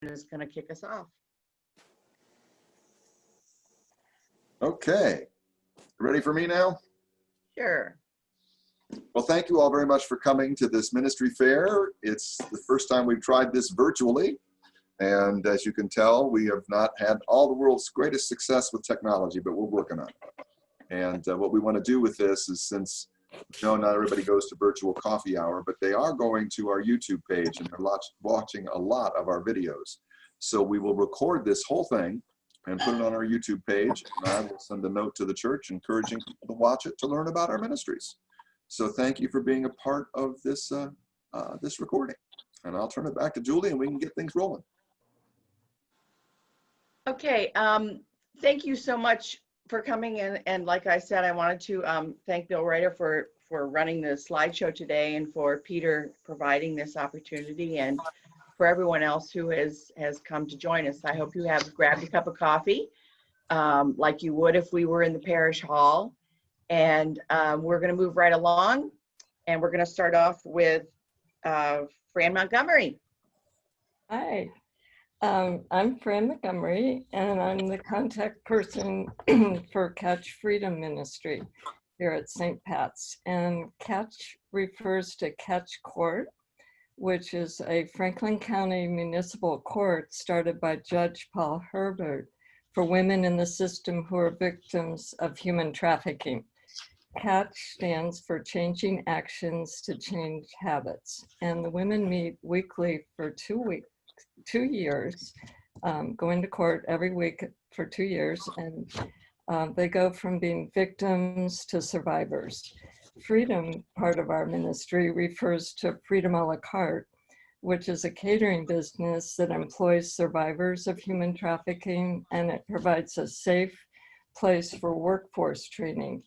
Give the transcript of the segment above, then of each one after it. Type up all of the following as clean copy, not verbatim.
is going to kick us off. Okay, ready for me now? Sure. Well, thank you all very much for coming to this ministry fair. It's the first time we've tried this virtually. And as you can tell, we have not had all the world's greatest success with technology, but we're working on it. And what we want to do with this is, since not everybody goes to virtual coffee hour, but they are going to our YouTube page and they're watching a lot of our videos. So we will record this whole thing and put it on our YouTube page. And I will send a note to the church encouraging people to watch it to learn about our ministries. So thank you for being a part of this, this recording. And I'll turn it back to Julie and we can get things rolling. Okay, thank you so much for coming in. And like I said, I wanted to thank Bill Reiter for running the slideshow today, and for Peter providing this opportunity, and for everyone else who has come to join us. I hope you have grabbed a cup of coffee like you would if we were in the parish hall. And we're going to move right along, and we're going to start off with Fran Montgomery. Hi, I'm Fran Montgomery, and I'm the contact person for Catch Freedom Ministry here at St. Pat's. And Catch refers to Catch Court, which is a Franklin County municipal court started by Judge Paul Herbert for women in the system who are victims of human trafficking. Catch stands for Changing Actions to Change Habits. And the women meet weekly for 2 years, going to court every week for 2 years, and they go from being victims to survivors. Freedom, part of our ministry, refers to Freedom a la carte, which is a catering business that employs survivors of human trafficking, and it provides a safe place for workforce training.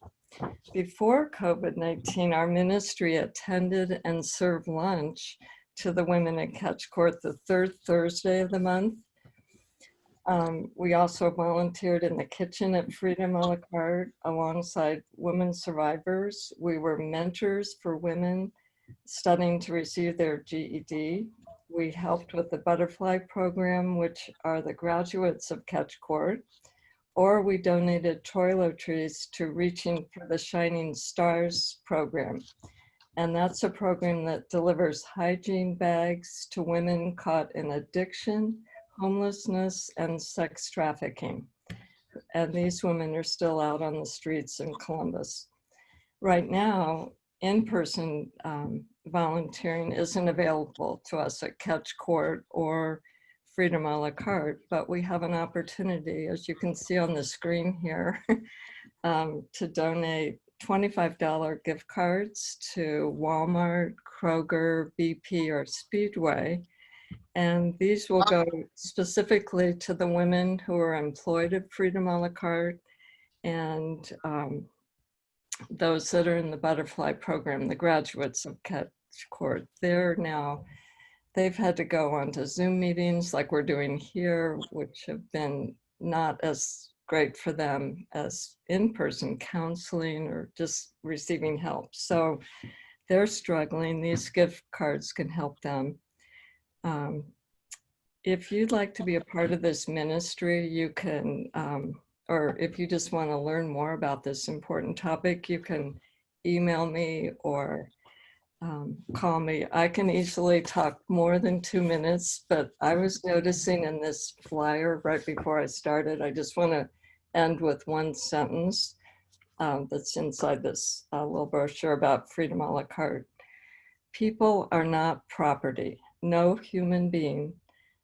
Before COVID-19, our ministry attended and served lunch to the women at Catch Court the third Thursday of the month. We also volunteered in the kitchen at Freedom a la carte alongside women survivors. We were mentors for women studying to receive their GED. We helped with the Butterfly Program, which are the graduates of Catch Court, or we donated toiletries to Reaching for the Shining Stars program. And that's a program that delivers hygiene bags to women caught in addiction, homelessness, and sex trafficking. And these women are still out on the streets in Columbus. Right now, in-person volunteering isn't available to us at Catch Court or Freedom a la carte, but we have an opportunity, as you can see on the screen here, to donate $25 gift cards to Walmart, Kroger, BP, or Speedway. And these will go specifically to the women who are employed at Freedom a la carte and those that are in the Butterfly Program, the graduates of Catch Court. They've had to go onto Zoom meetings like we're doing here, which have been not as great for them as in-person counseling or just receiving help. So they're struggling. These gift cards can help them. If you'd like to be a part of this ministry, you can, or if you just want to learn more about this important topic, you can email me or call me. I can easily talk more than 2 minutes, but I was noticing in this flyer right before I started, I just want to end with one sentence that's inside this little brochure about Freedom a la carte. People are not property. No human being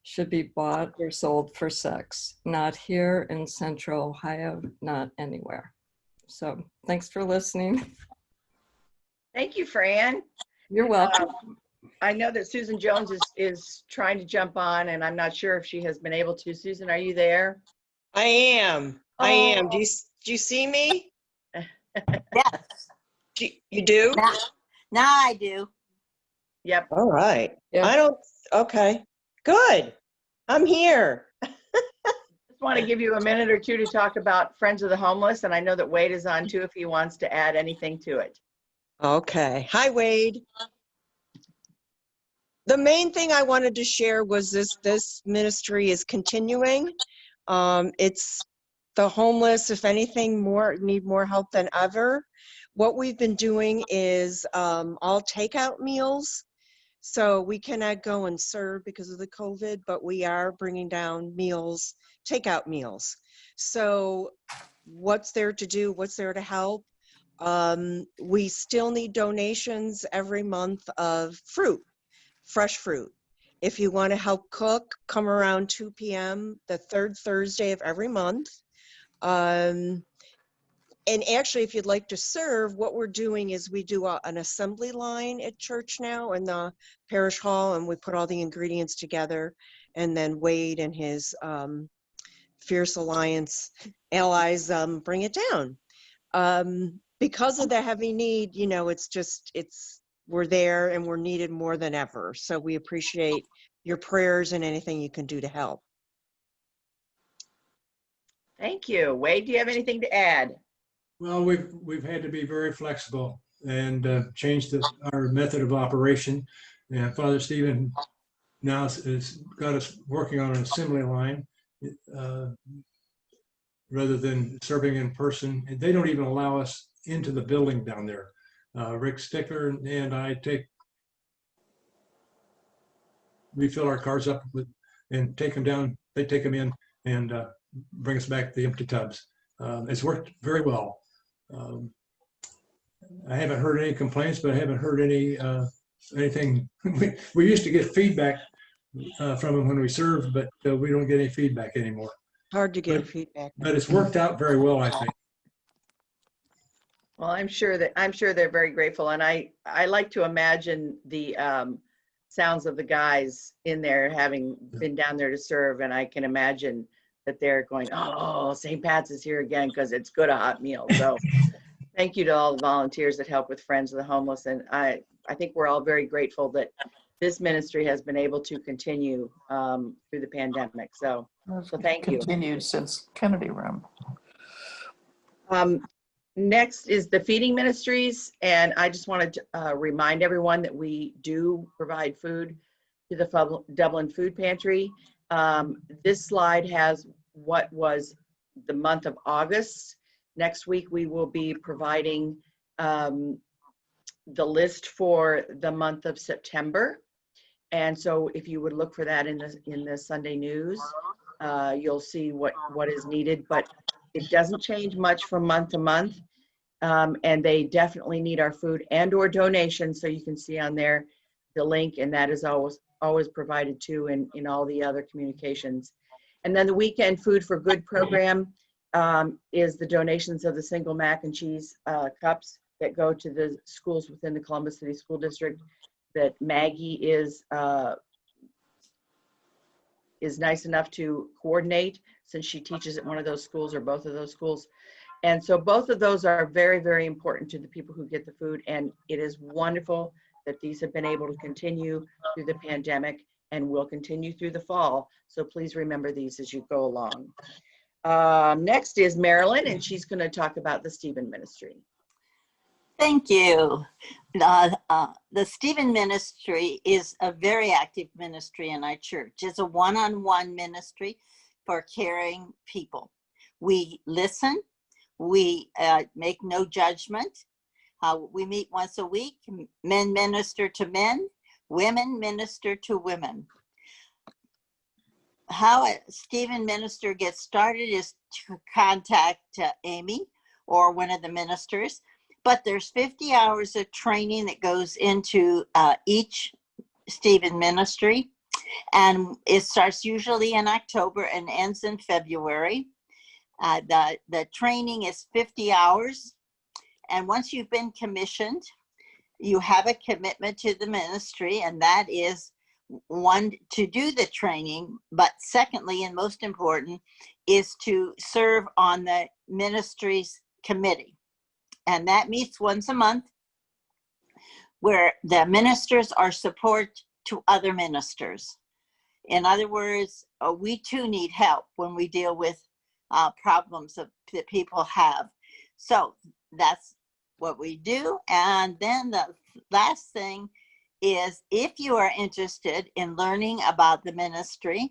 should be bought or sold for sex. Not here in Central Ohio, not anywhere. So thanks for listening. Thank you, Fran. You're welcome. I know that Susan Jones is trying to jump on, and I'm not sure if she has been able to. Susan, are you there? I am. I am. Do you see me? Yes. You do? Now I do. Yep. All right. Yeah. Okay. Good. I'm here. Just want to give you a minute or two to talk about Friends of the Homeless, and I know that Wade is on too if he wants to add anything to it. Okay. Hi, Wade. The main thing I wanted to share was this ministry is continuing. It's the homeless, if anything, need more help than ever. What we've been doing is all takeout meals. So we cannot go and serve because of the COVID, but we are bringing down meals, takeout meals. So what's there to do? What's there to help? We still need donations every month of fruit, fresh fruit. If you want to help cook, come around 2 p.m. the third Thursday of every month. And actually, if you'd like to serve, what we're doing is we do an assembly line at church now in the parish hall, and we put all the ingredients together, and then Wade and his Fierce Alliance allies bring it down. Because of the heavy need, you know, we're there and we're needed more than ever. So we appreciate your prayers and anything you can do to help. Thank you. Wade, do you have anything to add? Well, we've had to be very flexible and change our method of operation. And Father Stephen now has got us working on an assembly line rather than serving in person. And they don't even allow us into the building down there. Rick Stickler and I we fill our cars up and take them down. They take them in and bring us back the empty tubs. It's worked very well. I haven't heard any complaints, but I haven't heard anything. We used to get feedback from them when we served, but we don't get any feedback anymore. Hard to get feedback. But it's worked out very well, I think. Well, I'm sure they're very grateful, and I like to imagine the sounds of the guys in there having been down there to serve, and I can imagine that they're going, oh, St. Pat's is here again because it's good a hot meal. So thank you to all the volunteers that help with Friends of the Homeless, and I think we're all very grateful that this ministry has been able to continue through the pandemic. So thank you. Continued since Kennedy Room. Next is the feeding ministries, and I just wanted to remind everyone that we do provide food to the Dublin Food Pantry. This slide has what was the month of August. Next week we will be providing the list for the month of September, and so if you would look for that in the Sunday news, you'll see what is needed, but it doesn't change much from month to month. And they definitely need our food and or donations. So you can see on there the link, and that is always provided too in all the other communications. And then the Weekend Food for Good program is the donations of the single mac and cheese cups that go to the schools within the Columbus City School District that Maggie is nice enough to coordinate, since she teaches at one of those schools or both of those schools. And so both of those are very, very important to the people who get the food. And it is wonderful that these have been able to continue through the pandemic and will continue through the fall. So please remember these as you go along. Next is Marilyn, and she's going to talk about the Stephen Ministry. Thank you. The Stephen Ministry is a very active ministry in our church. It's a one-on-one ministry for caring people. We listen. We make no judgment. We meet once a week. Men minister to men. Women minister to women. How a Stephen Minister gets started is to contact Amy or one of the ministers. But there's 50 hours of training that goes into each Stephen Ministry. And it starts usually in October and ends in February. The training is 50 hours. And once you've been commissioned, you have a commitment to the ministry, and that is one, to do the training, but secondly, and most important, is to serve on the ministry's committee. And that meets once a month, where the ministers are support to other ministers. In other words, we too need help when we deal with problems that people have. So that's what we do. And then the last thing is if you are interested in learning about the ministry,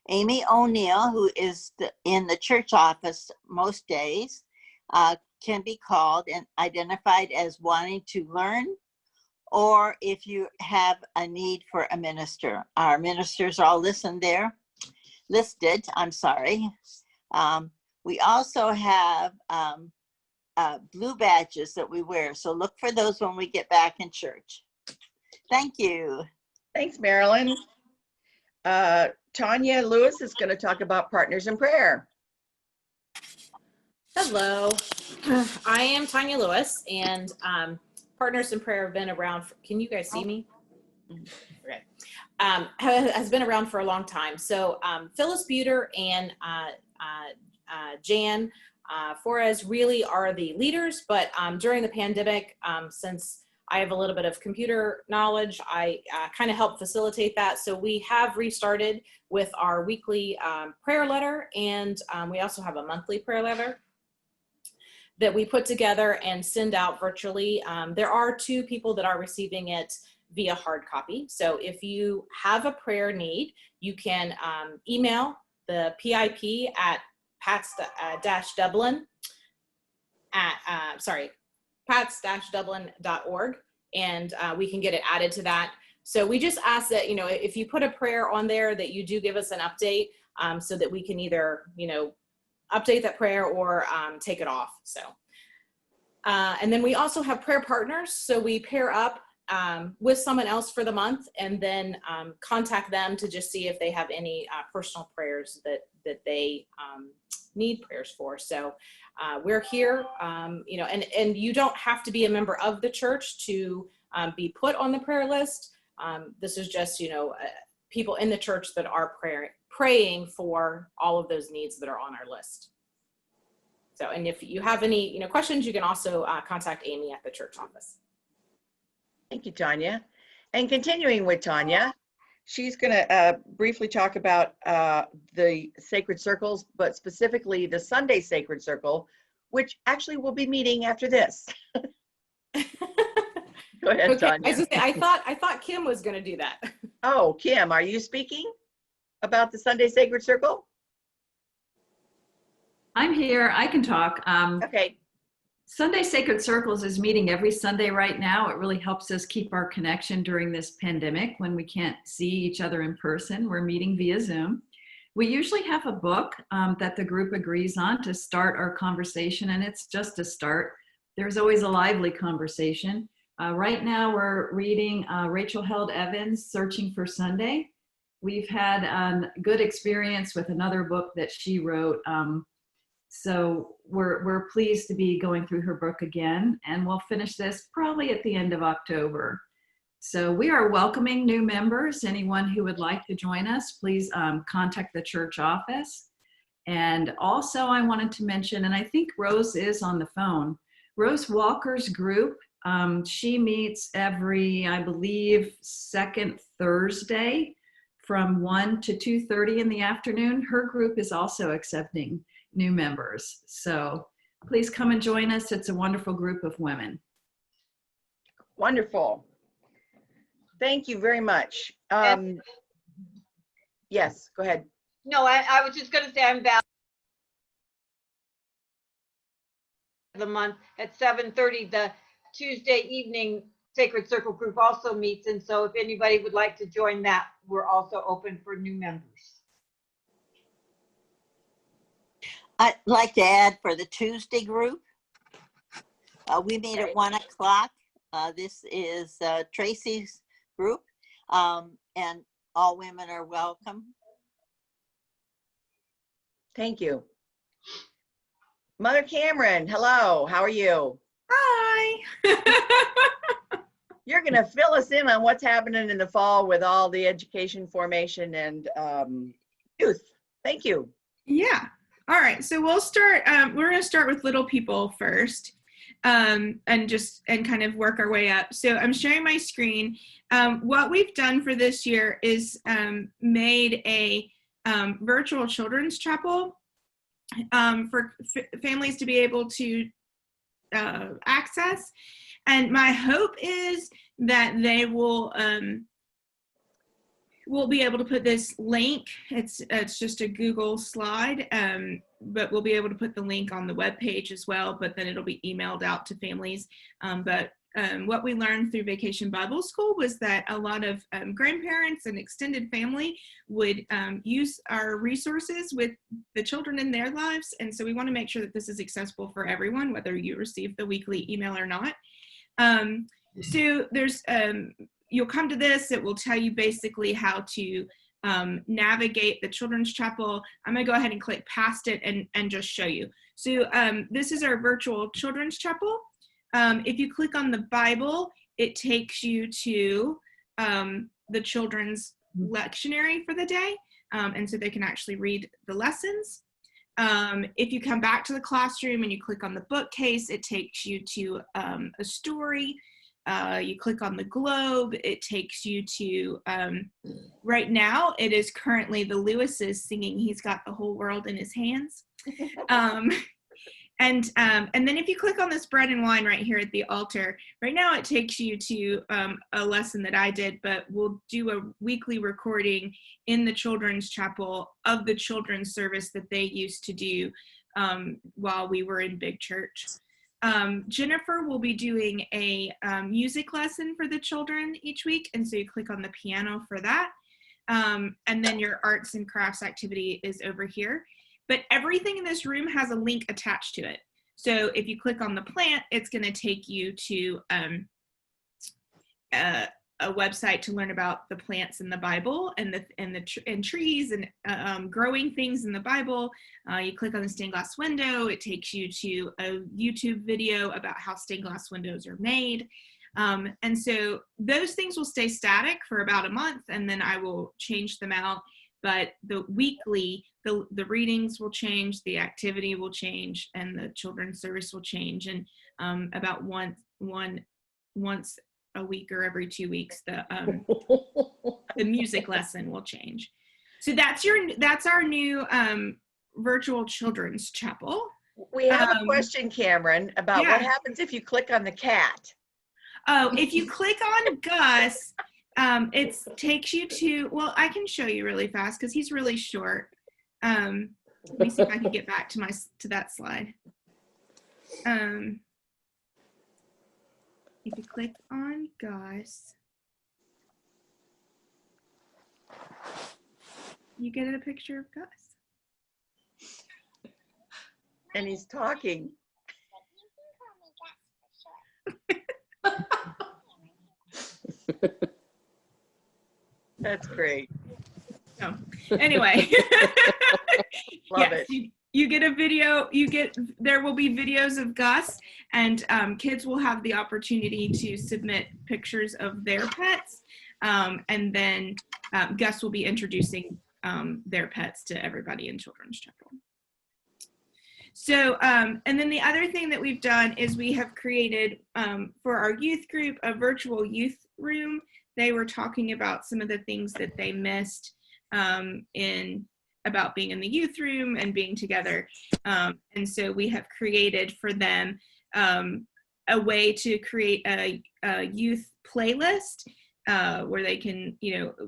Amy O'Neill, who is in the church office most days, can be called and identified as wanting to learn, or if you have a need for a minister. Our ministers are all listed. We also have blue badges that we wear, so look for those when we get back in church. Thank you. Thanks, Marilyn. Tanya Lewis is going to talk about Partners in Prayer. Hello, I am Tanya Lewis, and Partners in Prayer have been around. Can you guys see me? Okay. Has been around for a long time. So Phyllis Buter and Jan Flores really are the leaders, but during the pandemic, since I have a little bit of computer knowledge, I kind of help facilitate that. So we have restarted with our weekly prayer letter, and we also have a monthly prayer letter that we put together and send out virtually. There are 2 people that are receiving it via hard copy. So if you have a prayer need, you can email the PIP at pats-dublin at, pats-dublin.org, and we can get it added to that. So we just ask that, if you put a prayer on there, that you do give us an update so that we can either, update that prayer or take it off. So, and then we also have prayer partners. So we pair up with someone else for the month, and then contact them to just see if they have any personal prayers that they need prayers for. So we're here, and you don't have to be a member of the church to be put on the prayer list. This is just, people in the church that are praying for all of those needs that are on our list. So, and if you have any, questions, you can also contact Amy at the church office. Thank you, Tanya. And continuing with Tanya, she's going to briefly talk about the Sacred Circles, but specifically the Sunday Sacred Circle, which actually will be meeting after this. Go ahead, Okay. Tanya. I thought Kim was going to do that. Oh, Kim, are you speaking about the Sunday Sacred Circle? I'm here. I can talk. Okay. Sunday Sacred Circles is meeting every Sunday right now. It really helps us keep our connection during this pandemic when we can't see each other in person. We're meeting via Zoom. We usually have a book that the group agrees on to start our conversation, and it's just a start. There's always a lively conversation. Right now we're reading Rachel Held Evans' Searching for Sunday. We've had a good experience with another book that she wrote. So we're pleased to be going through her book again, and we'll finish this probably at the end of October. So we are welcoming new members. Anyone who would like to join us, please contact the church office. And also I wanted to mention, and I think Rose is on the phone, Rose Walker's group, she meets every, I believe, second Thursday from 1 to 2:30 in the afternoon. Her group is also accepting new members. So please come and join us. It's a wonderful group of women. Wonderful. Thank you very much. Yes, go ahead. No, I was just going to say I'm Val. The month at 7:30, the Tuesday evening Sacred Circle group also meets, and so if anybody would like to join that, we're also open for new members. I'd like to add for the Tuesday group, we meet at 1 o'clock. This is Tracy's group, and all women are welcome. Thank you. Mother Cameron, hello, how are you? Hi. You're going to fill us in on what's happening in the fall with all the education formation and youth. Thank you. Yeah. All right. So we'll start. We're going to start with little people first, and kind of work our way up. So I'm sharing my screen. What we've done for this year is made a virtual children's chapel for families to be able to access. And my hope is that they will we'll be able to put this link. It's just a Google slide, but we'll be able to put the link on the webpage as well, but then it'll be emailed out to families. What we learned through Vacation Bible School was that a lot of grandparents and extended family would use our resources with the children in their lives. And so we want to make sure that this is accessible for everyone, whether you receive the weekly email or not. So there's, you'll come to this, it will tell you basically how to navigate the Children's Chapel. I'm gonna go ahead and click past it and just show you. So this is our virtual Children's Chapel. If you click on the Bible, it takes you to the children's lectionary for the day, and so they can actually read the lessons. If you come back to the classroom and you click on the bookcase, it takes you to a story. You click on the globe, it takes you to, right now, it is currently the Lewises singing He's Got the Whole World in His Hands. And then if you click on this bread and wine right here at the altar, right now it takes you to a lesson that I did, but we'll do a weekly recording in the Children's Chapel of the children's service that they used to do while we were in Big Church. Jennifer will be doing a music lesson for the children each week, and so you click on the piano for that. And then your arts and crafts activity is over here. But everything in this room has a link attached to it. So if you click on the plant, it's going to take you to a website to learn about the plants in the Bible and trees and growing things in the Bible. You click on the stained glass window, it takes you to a YouTube video about how stained glass windows are made. And so those things will stay static for about a month, and then I will change them out. But the weekly, the readings will change, the activity will change, and the children's service will change. And about once a week or every 2 weeks, the music lesson will change. So that's our new virtual Children's Chapel. We have a question, Cameron, about what happens if you click on the cat. Oh, if you click on Gus, it takes you to, well, I can show you really fast because he's really short. Let me see if I can get back to that slide. If you click on Gus, you get a picture of Gus. And he's talking. That's great. So, anyway. Love it. You get a video, there will be videos of Gus, and kids will have the opportunity to submit pictures of their pets. And then Gus will be introducing their pets to everybody in Children's Chapel. So, and then the other thing that we've done is we have created for our youth group a virtual youth room. They were talking about some of the things that they missed about being in the youth room and being together. And so we have created for them a way to create a youth playlist where they can,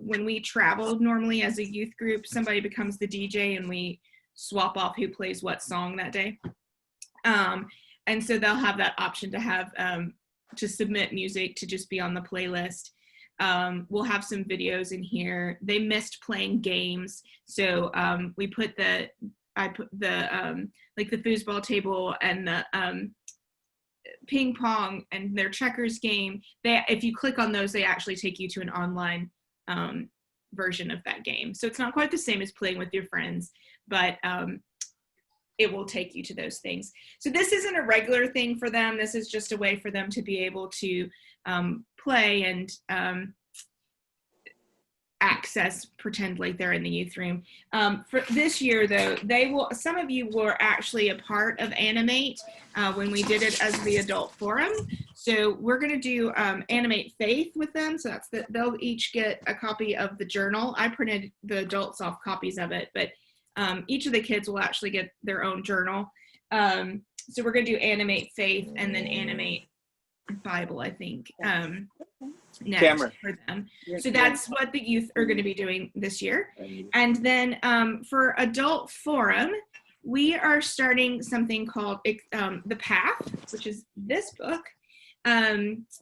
when we travel normally as a youth group, somebody becomes the DJ and we swap off who plays what song that day. And so they'll have that option to have, to submit music to just be on the playlist. We'll have some videos in here. They missed playing games. So we put I put the like the foosball table and the ping pong and their checkers game. If you click on those, they actually take you to an online version of that game. So it's not quite the same as playing with your friends, but it will take you to those things. So this isn't a regular thing for them. This is just a way for them to be able to play and pretend like they're in the youth room. For this year though, some of you were actually a part of Animate when we did it as the adult forum. So we're gonna do Animate Faith with them. So they'll each get a copy of the journal. I printed the adults off copies of it, but each of the kids will actually get their own journal. So we're gonna do Animate Faith and then Animate Bible, I think, next Cameron. for them. So that's what the youth are going to be doing this year. And then for Adult Forum, we are starting something called The Path, which is this book.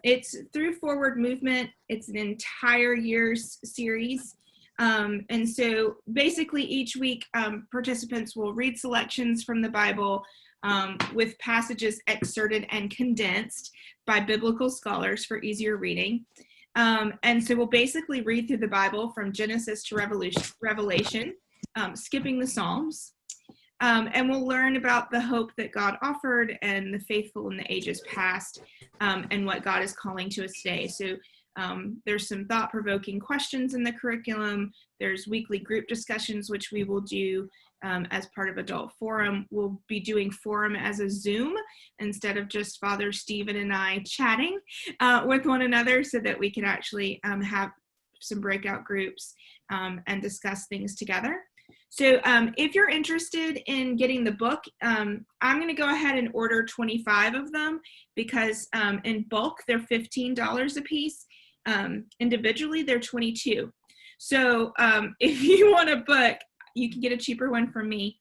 It's through Forward Movement. It's an entire year's series. And so basically each week, participants will read selections from the Bible with passages excerpted and condensed by biblical scholars for easier reading. And so we'll basically read through the Bible from Genesis to Revelation, skipping the Psalms. And we'll learn about the hope that God offered and the faithful in the ages past, and what God is calling to us today. So there's some thought-provoking questions in the curriculum. There's weekly group discussions, which we will do as part of Adult Forum. We'll be doing Forum as a Zoom instead of just Father Stephen and I chatting with one another, so that we can actually have some breakout groups and discuss things together. So if you're interested in getting the book, I'm going to go ahead and order 25 of them, because in bulk, they're $15 a piece. Individually, they're $22. So if you want a book, you can get a cheaper one from me.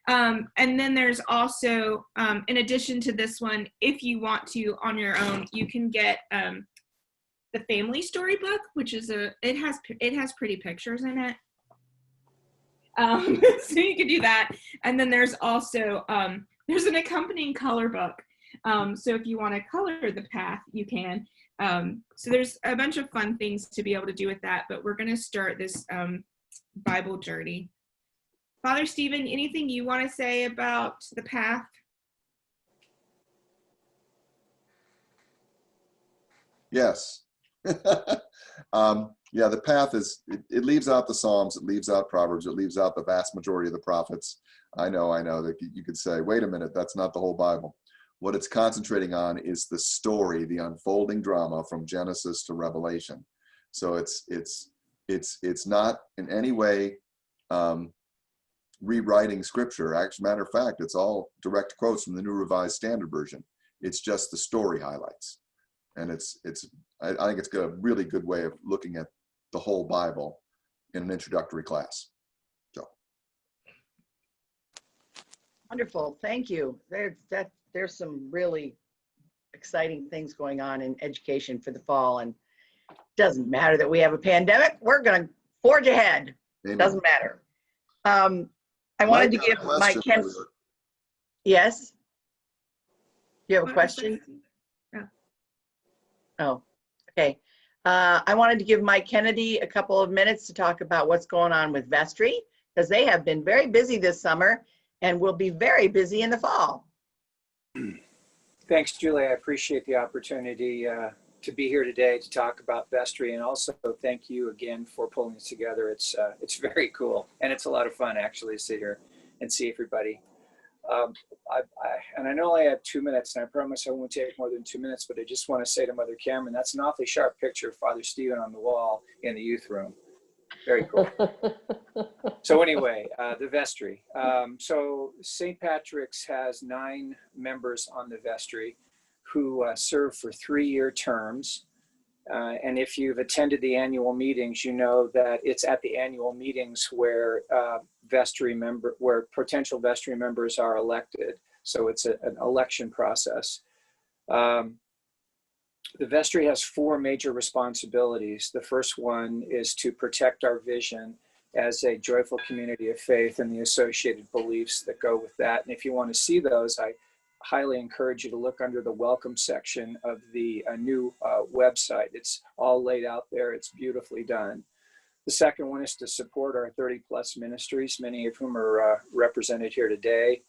And then there's also, in addition to this one, if you want to on your own, you can get the Family Story book, which is it has pretty pictures in it. So you can do that. And then there's also, there's an accompanying color book. So if you want to color the path, you can. So there's a bunch of fun things to be able to do with that, but we're going to start this Bible journey. Father Stephen, anything you want to say about the path? Yes. Yeah, the path is, it leaves out the Psalms, it leaves out Proverbs, it leaves out the vast majority of the prophets. I know that you could say, wait a minute, that's not the whole Bible. What it's concentrating on is the story, the unfolding drama from Genesis to Revelation. So it's not in any way rewriting scripture. Actually, matter of fact, it's all direct quotes from the New Revised Standard Version. It's just the story highlights. And I think it's got a really good way of looking at the whole Bible in an introductory class. So. Wonderful, thank you. There's some really exciting things going on in education for the fall, and it doesn't matter that we have a pandemic. We're going to forge ahead. Amen. Doesn't matter. I wanted to give Mike Kennedy. Yes? You have a question? Oh, okay. I wanted to give Mike Kennedy a couple of minutes to talk about what's going on with Vestry, because they have been very busy this summer and will be very busy in the fall. Thanks, Julie. I appreciate the opportunity to be here today to talk about Vestry, and also thank you again for pulling this together. It's very cool, and it's a lot of fun actually to sit here and see everybody. And I know I have 2 minutes, and I promise I won't take more than 2 minutes, but I just want to say to Mother Cameron, that's an awfully sharp picture of Father Stephen on the wall in the youth room. Very cool. So anyway, the vestry. So St. Patrick's has 9 members on the vestry who serve for 3-year terms. And if you've attended the annual meetings, you know that it's at the annual meetings where potential vestry members are elected. So it's an election process. The vestry has 4 major responsibilities. The first one is to protect our vision as a joyful community of faith and the associated beliefs that go with that. And if you want to see those, I highly encourage you to look under the welcome section of the new website. It's all laid out there. It's beautifully done. The second one is to support our 30+ ministries, many of whom are represented here today.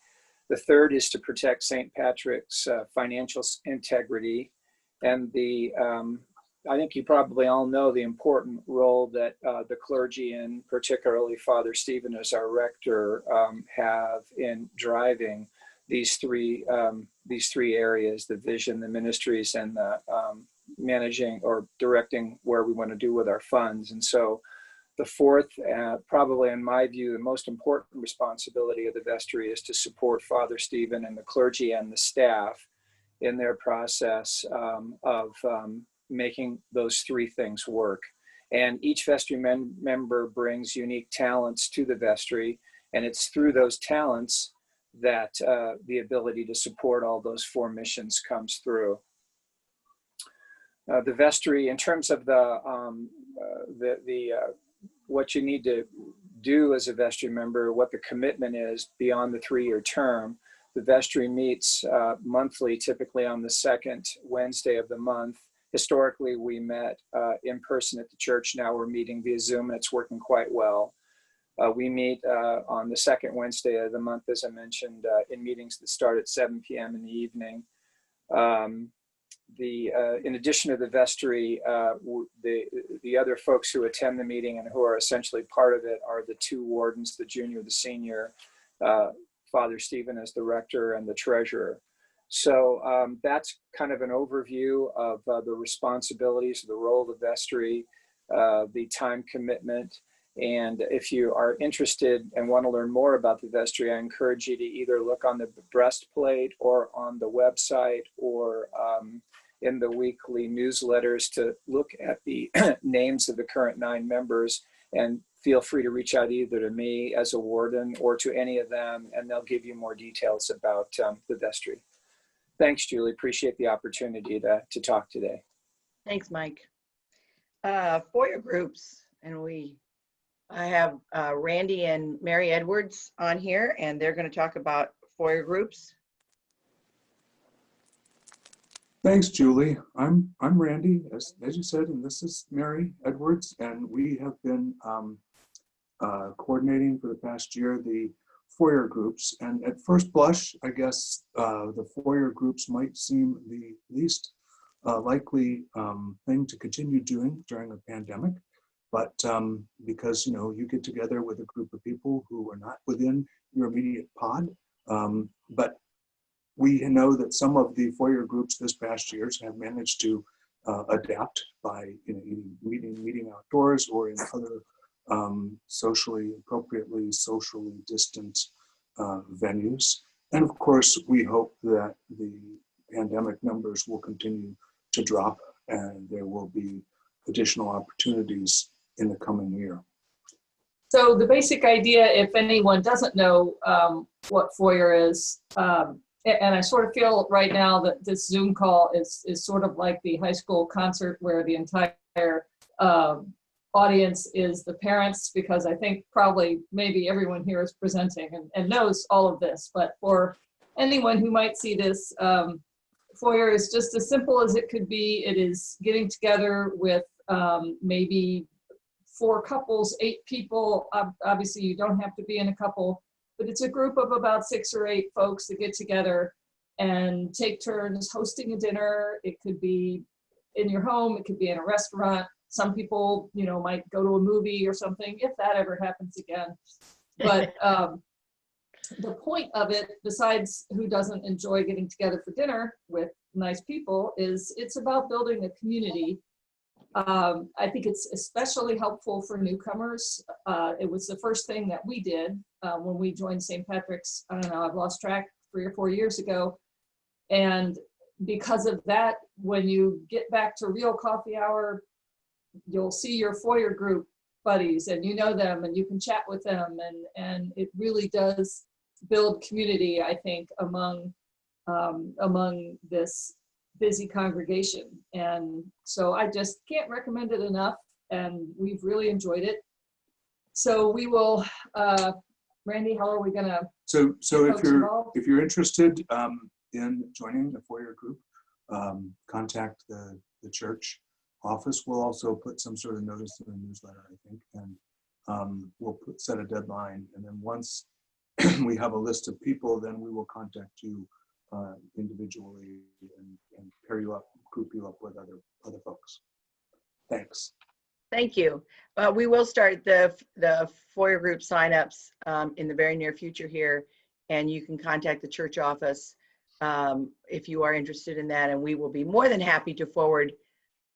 The third is to protect St. Patrick's financial integrity. And I think you probably all know the important role that the clergy, and particularly Father Stephen as our rector, have in driving these three areas: the vision, the ministries, and the managing or directing where we want to do with our funds. And so the fourth, probably in my view, the most important responsibility of the vestry is to support Father Stephen and the clergy and the staff in their process of making those three things work. And each vestry member brings unique talents to the vestry, and it's through those talents that the ability to support all those four missions comes through. The vestry, in terms of what you need to do as a vestry member, what the commitment is beyond the 3-year term, the vestry meets monthly, typically on the second Wednesday of the month. Historically, we met in person at the church. Now we're meeting via Zoom, and it's working quite well. We meet on the second Wednesday of the month, as I mentioned, in meetings that start at 7 p.m. in the evening. In addition to the vestry, the other folks who attend the meeting and who are essentially part of it are the two wardens, the junior, the senior, Father Stephen as the rector and the treasurer. So that's kind of an overview of the responsibilities, the role of the vestry, the time commitment. And if you are interested and want to learn more about the vestry, I encourage you to either look on the breastplate or on the website or in the weekly newsletters to look at the names of the current 9 members, and feel free to reach out either to me as a warden or to any of them, and they'll give you more details about the vestry. Thanks, Julie. Appreciate the opportunity to talk today. Thanks, Mike. FOIA groups, and I have Randy and Mary Edwards on here, and they're going to talk about FOIA groups. Thanks, Julie. I'm Randy, as you said, and this is Mary Edwards, and we have been coordinating for the past year the FOIA groups. And at first blush, I guess the FOIA groups might seem the least likely thing to continue doing during a pandemic. But because, you get together with a group of people who are not within your immediate pod. But we know that some of the FOIA groups this past years have managed to adapt by meeting outdoors or in other socially distant venues. And of course, we hope that the pandemic numbers will continue to drop and there will be additional opportunities in the coming year. So the basic idea, if anyone doesn't know what FOIA is, and I sort of feel right now that this Zoom call is sort of like the high school concert where the entire audience is the parents, because I think probably maybe everyone here is presenting and knows all of this. But for anyone who might see this, FOIA is just as simple as it could be. It is getting together with maybe 4 couples, 8 people. Obviously, you don't have to be in a couple, but it's a group of about 6 or 8 folks that get together and take turns hosting a dinner. It could be in your home, it could be in a restaurant. Some people, might go to a movie or something, if that ever happens again. But the point of it, besides who doesn't enjoy getting together for dinner with nice people, is it's about building a community. I think it's especially helpful for newcomers. It was the first thing that we did when we joined St. Patrick's, I don't know, I've lost track, 3 or 4 years ago. And because of that, when you get back to real coffee hour, you'll see your FOIA group buddies and you know them and you can chat with them. And it really does build community, I think, among this busy congregation. And so I just can't recommend it enough, and we've really enjoyed it. So we will, Randy, how are we gonna? So if you're interested in joining the FOIA group, contact the church office. We'll also put some sort of notice in the newsletter, I think, and we'll set a deadline. And then once we have a list of people, then we will contact you individually and pair you up, group you up with other folks. Thanks. Thank you. We will start the FOIA group signups in the very near future here, and you can contact the church office if you are interested in that, and we will be more than happy to forward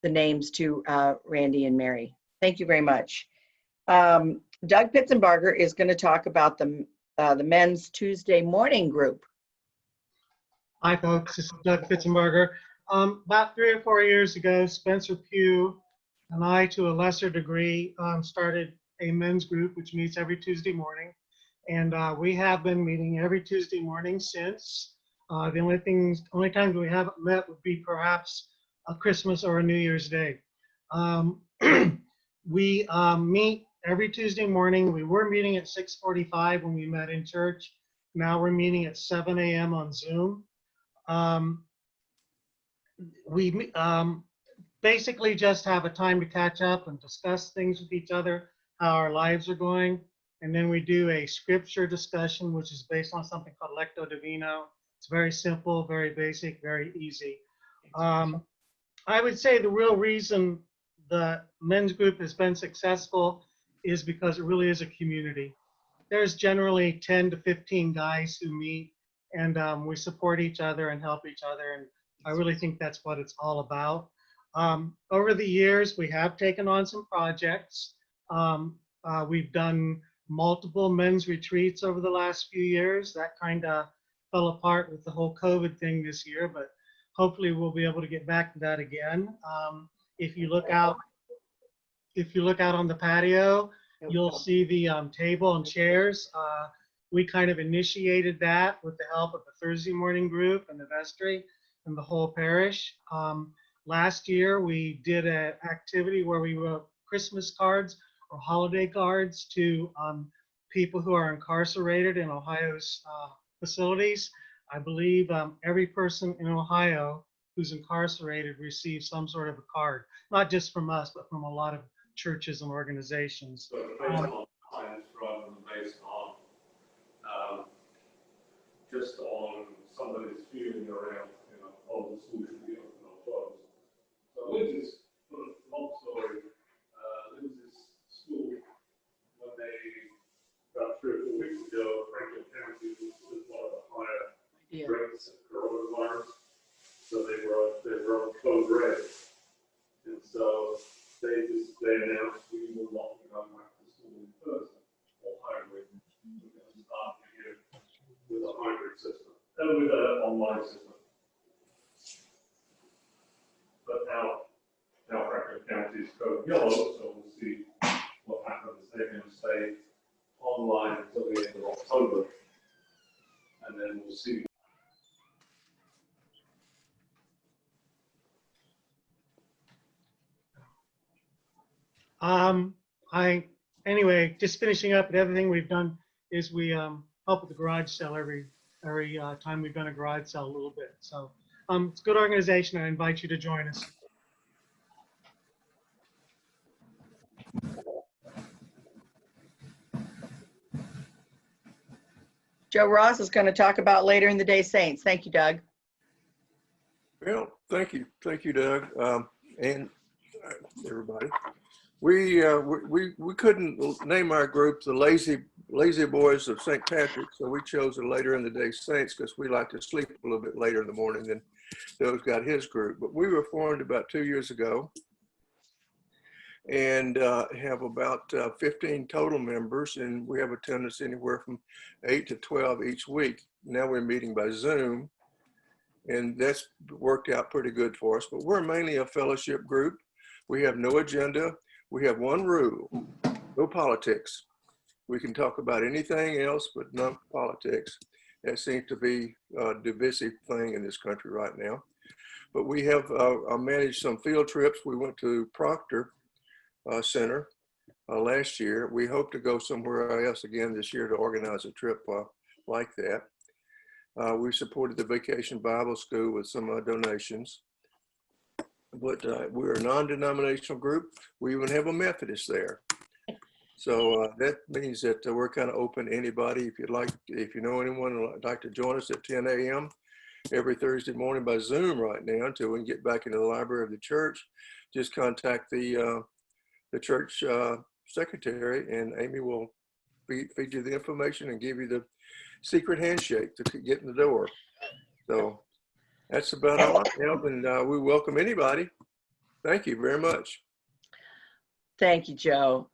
the names to Randy and Mary. Thank you very much. Doug Pitzenbarger is going to talk about the men's Tuesday morning group. Hi, folks. This is Doug Fitzenberger. About 3 or 4 years ago, Spencer Pugh and I, to a lesser degree, started a men's group which meets every Tuesday morning. And we have been meeting every Tuesday morning since. The only times we haven't met would be perhaps a Christmas or a New Year's Day. We meet every Tuesday morning. We were meeting at 6:45 when we met in church. Now we're meeting at 7 a.m. on Zoom. We basically just have a time to catch up and discuss things with each other, how our lives are going. And then we do a scripture discussion, which is based on something called Lectio Divina. It's very simple, very basic, very easy. I would say the real reason the men's group has been successful is because it really is a community. There's generally 10 to 15 guys who meet, and we support each other and help each other. And I really think that's what it's all about. Over the years, we have taken on some projects. We've done multiple men's retreats over the last few years. That kind of fell apart with the whole COVID thing this year, but hopefully we'll be able to get back to that again. If you look out on the patio, you'll see the table and chairs. We kind of initiated that with the help of the Thursday morning group and the vestry and the whole parish. Last year, we did an activity where we wrote Christmas cards or holiday cards to people who are incarcerated in Ohio's facilities. I believe every person in Ohio who's incarcerated receives some sort of a card, not just from us, but from a lot of churches and organizations. So based on science rather than based on just on somebody's feeling around, oh, the school should be open or closed. So Lindsay's, long story, Lindsay's school, when they, about 3 or 4 weeks ago, Franklin County was one of the higher rates of coronavirus. So they were on closed red. And so they announced we were not going back to school in person or hybrid. We're going to start the year with a hybrid system and with an online system. But now Franklin County is code yellow, so we'll see what happens. They're going to stay online until the end of October, and then we'll see. Anyway, just finishing up, everything we've done is we help with the garage sale every time we've done a garage sale a little bit. So it's a good organization. I invite you to join us. Joe Ross is going to talk about Later in the Day Saints. Thank you, Doug. Well, thank you, Doug, and everybody. We couldn't name our group the Lazy Boys of St. Patrick, so we chose the Later in the Day Saints because we like to sleep a little bit later in the morning than Doug's got his group. But we were formed about 2 years ago, and have about 15 total members, and we have attendance anywhere from 8 to 12 each week. Now we're meeting by Zoom, and that's worked out pretty good for us. But we're mainly a fellowship group. We have no agenda. We have one rule: no politics. We can talk about anything else, but not politics. That seems to be a divisive thing in this country right now. But we have managed some field trips. We went to Proctor Center last year. We hope to go somewhere else again this year to organize a trip like that. We supported the Vacation Bible School with some donations. But we're a non-denominational group. We even have a Methodist there. So that means that we're kind of open to anybody. If you know anyone who would like to join us at 10 a.m. every Thursday morning by Zoom right now until we can get back into the library of the church, just contact the church secretary, and Amy will feed you the information and give you the secret handshake to get in the door. So that's about all I have, and we welcome anybody. Thank you very much. Thank you, Joe.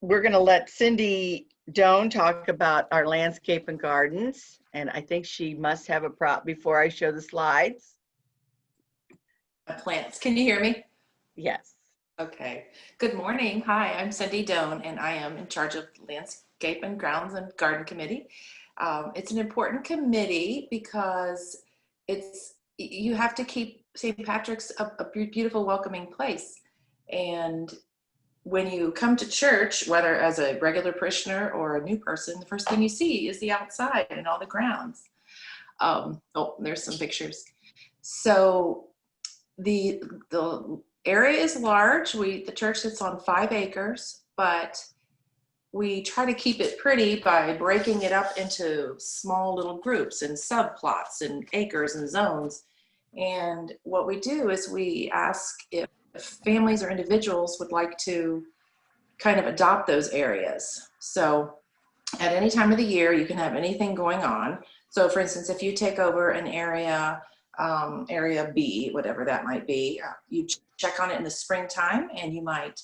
We're going to let Cindy Doan talk about our landscape and gardens. And I think she must have a prop before I show the slides. Plants. Can you hear me? Yes. Okay. Good morning. Hi, I'm Cindy Doan, and I am in charge of Landscape and Grounds and Garden Committee. It's an important committee because you have to keep St. Patrick's a beautiful, welcoming place. And when you come to church, whether as a regular parishioner or a new person, the first thing you see is the outside and all the grounds. Oh, there's some pictures. So the area is large. The church sits on 5 acres, but we try to keep it pretty by breaking it up into small little groups and subplots and acres and zones. And what we do is we ask if families or individuals would like to kind of adopt those areas. So at any time of the year, you can have anything going on. So for instance, if you take over an area, area B, whatever that might be, you check on it in the springtime, and you might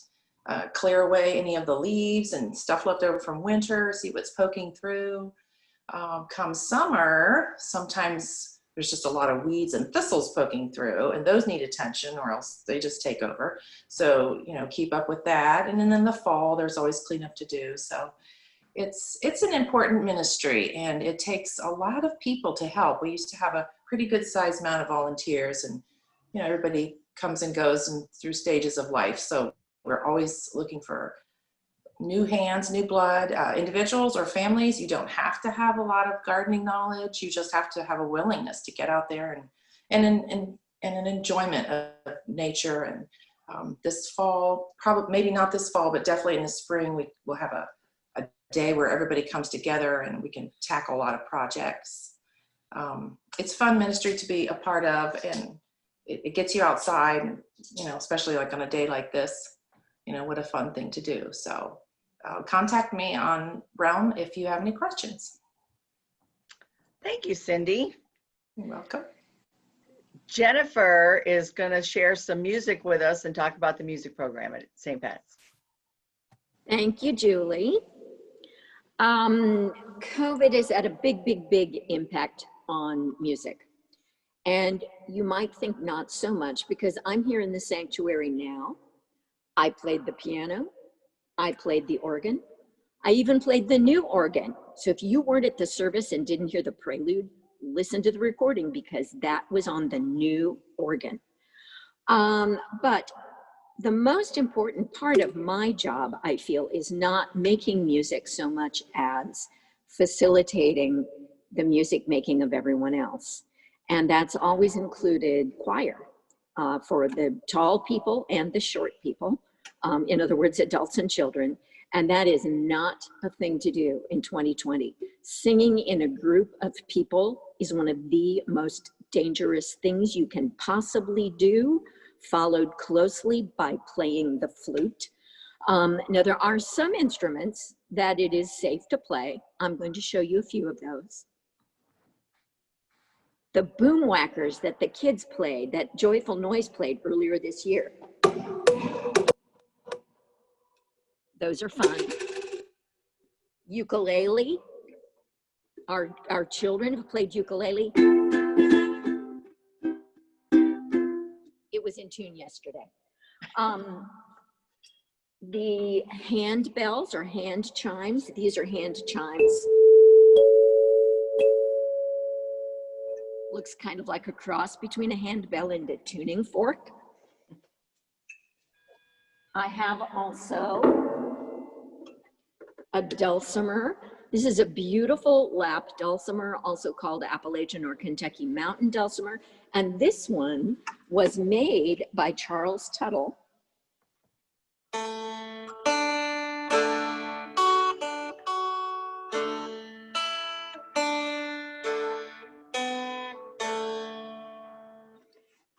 clear away any of the leaves and stuff left over from winter, see what's poking through. Come summer, sometimes there's just a lot of weeds and thistles poking through, and those need attention or else they just take over. So, keep up with that. And then in the fall, there's always cleanup to do. So it's an important ministry, and it takes a lot of people to help. We used to have a pretty good sized amount of volunteers, and everybody comes and goes and through stages of life. So we're always looking for new hands, new blood, individuals or families. You don't have to have a lot of gardening knowledge. You just have to have a willingness to get out there and an enjoyment of nature. And this fall, probably maybe not this fall, but definitely in the spring, we will have a day where everybody comes together and we can tackle a lot of projects. It's fun ministry to be a part of, and it gets you outside, especially like on a day like this, what a fun thing to do. So contact me on Realm if you have any questions. Thank you, Cindy. You're welcome. Jennifer is going to share some music with us and talk about the music program at St. Pat's. Thank you, Julie. COVID has had a big impact on music. And you might think not so much, because I'm here in the sanctuary now. I played the piano. I played the organ. I even played the new organ. So if you weren't at the service and didn't hear the prelude, listen to the recording, because that was on the new organ. But the most important part of my job, I feel, is not making music so much as facilitating the music making of everyone else. And that's always included choir for the tall people and the short people. In other words, adults and children. And that is not a thing to do in 2020. Singing in a group of people is one of the most dangerous things you can possibly do, followed closely by playing the flute. Now, there are some instruments that it is safe to play. I'm going to show you a few of those. The boom whackers that the kids played, that Joyful Noise played earlier this year. Those are fun. Ukulele. Our children have played ukulele. It was in tune yesterday. The hand bells or hand chimes. These are hand chimes. Looks kind of like a cross between a handbell and a tuning fork. I have also a dulcimer. This is a beautiful lap dulcimer, also called Appalachian or Kentucky Mountain dulcimer. And this one was made by Charles Tuttle.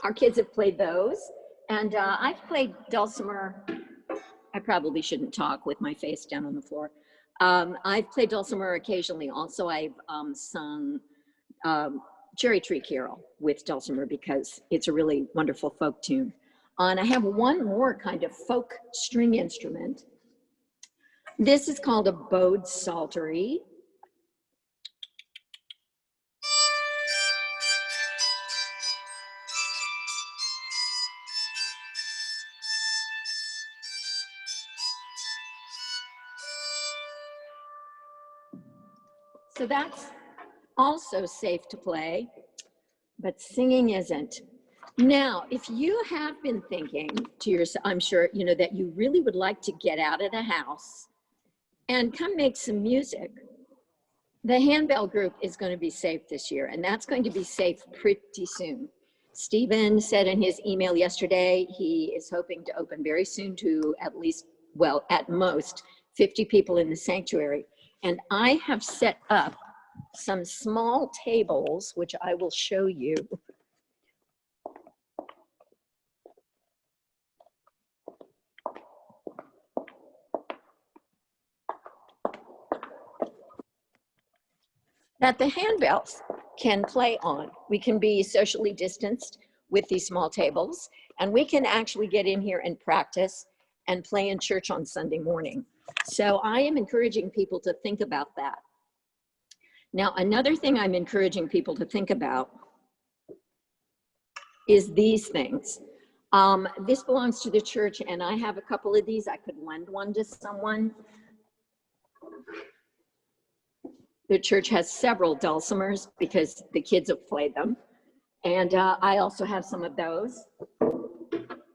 Our kids have played those. And I've played dulcimer. I probably shouldn't talk with my face down on the floor. I've played dulcimer occasionally. Also, I've sung Cherry Tree Carol with dulcimer because it's a really wonderful folk tune. And I have one more kind of folk string instrument, This is called a bowed psaltery. So that's also safe to play, but singing isn't. Now, if you have been thinking to yourself, I'm sure, you know, that you really would like to get out of the house and come make some music, the handbell group is going to be safe this year, and that's going to be safe pretty soon. Stephen said in his email yesterday, he is hoping to open very soon to at least, well, at most 50 people in the sanctuary. And I have set up some small tables, which I will show you. That the handbells can play on. We can be socially distanced with these small tables, and we can actually get in here and practice and play in church on Sunday morning. So I am encouraging people to think about that. Now, another thing I'm encouraging people to think about is these things. This belongs to the church, and I have a couple of these. I could lend one to someone. The church has several dulcimers because the kids have played them. And I also have some of those.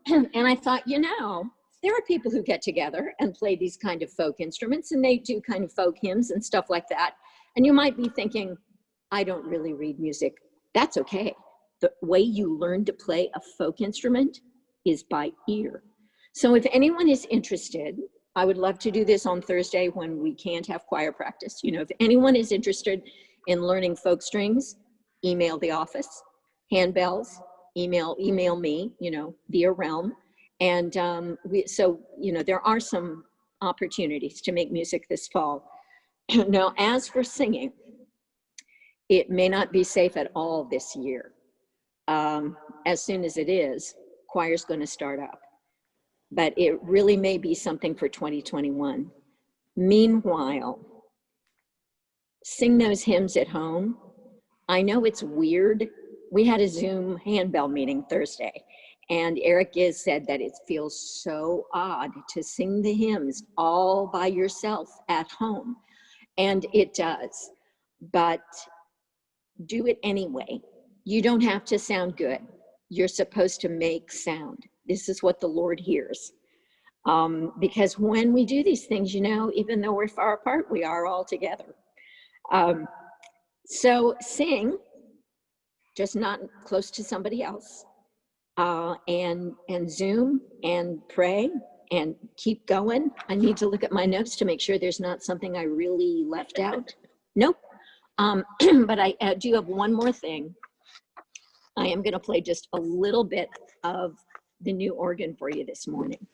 And I thought, you know, there are people who get together and play these kind of folk instruments, and they do kind of folk hymns and stuff like that. And you might be thinking, I don't really read music. That's okay. The way you learn to play a folk instrument is by ear. So if anyone is interested, I would love to do this on Thursday when we can't have choir practice. You know, if anyone is interested in learning folk strings, email the office. Handbells, email me, you know, via Realm. And so, you know, there are some opportunities to make music this fall. Now, as for singing, it may not be safe at all this year. As soon as it is, choir's going to start up. But it really may be something for 2021. Meanwhile, sing those hymns at home. I know it's weird. We had a Zoom handbell meeting Thursday, and Eric Giz said that it feels so odd to sing the hymns all by yourself at home. And it does, but do it anyway. You don't have to sound good. You're supposed to make sound. This is what the Lord hears. Because when we do these things, you know, even though we're far apart, we are all together. So sing, just not close to somebody else, and Zoom and pray and keep going. I need to look at my notes to make sure there's not something I really left out. Nope. But I do have one more thing. I am going to play just a little bit of the new organ for you this morning.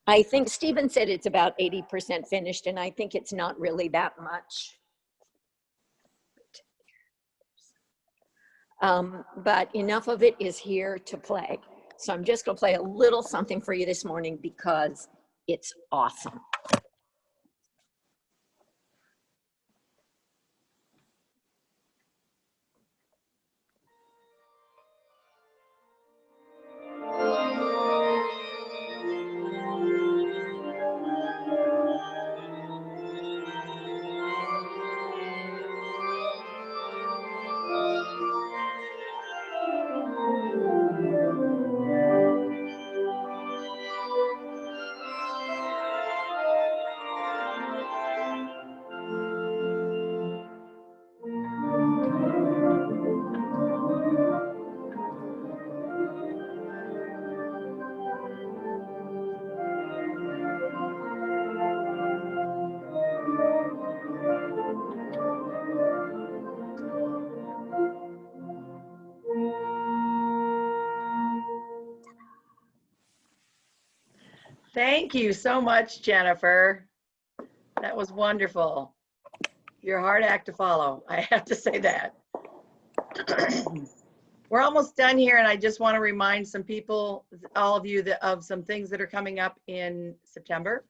I think Stephen said it's about 80% finished, and I think it's not really that much. But enough of it is here to play. So I'm just going to play a little something for you this morning because it's awesome. Thank you so much, Jennifer. That was wonderful. You're a hard act to follow. I have to say that. We're almost done here, and I just want to remind some people, all of you, of some things that are coming up in September.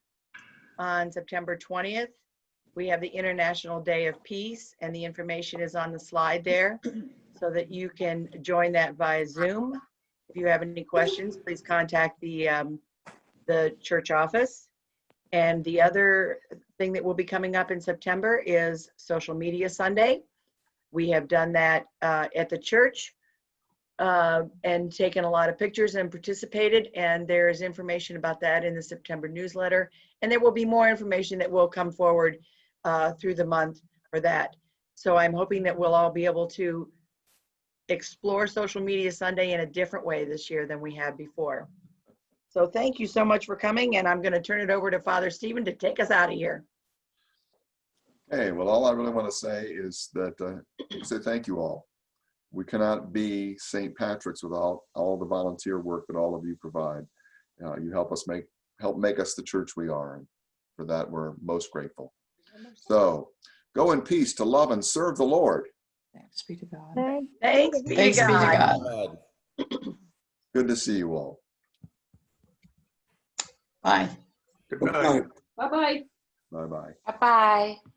on September 20th. We have the International Day of Peace, and the information is on the slide there so that you can join that via Zoom. If you have any questions, please contact the church office. And the other thing that will be coming up in September is Social Media Sunday. We have done that at the church and taken a lot of pictures and participated, and there is information about that in the September newsletter. And there will be more information that will come forward through the month for that. So I'm hoping that we'll all be able to explore Social Media Sunday in a different way this year than we have before. So thank you so much for coming, and I'm going to turn it over to Father Stephen to take us out of here. Hey, well, all I really want to say is that say thank you all. We cannot be St. Patrick's without all the volunteer work that all of you provide. You help make us the church we are, and for that we're most grateful. So go in peace to love and serve the Lord. Thanks be to God. Thanks be to God. Good to see you all. Bye. Good night. Bye-bye. Bye-bye. Bye-bye.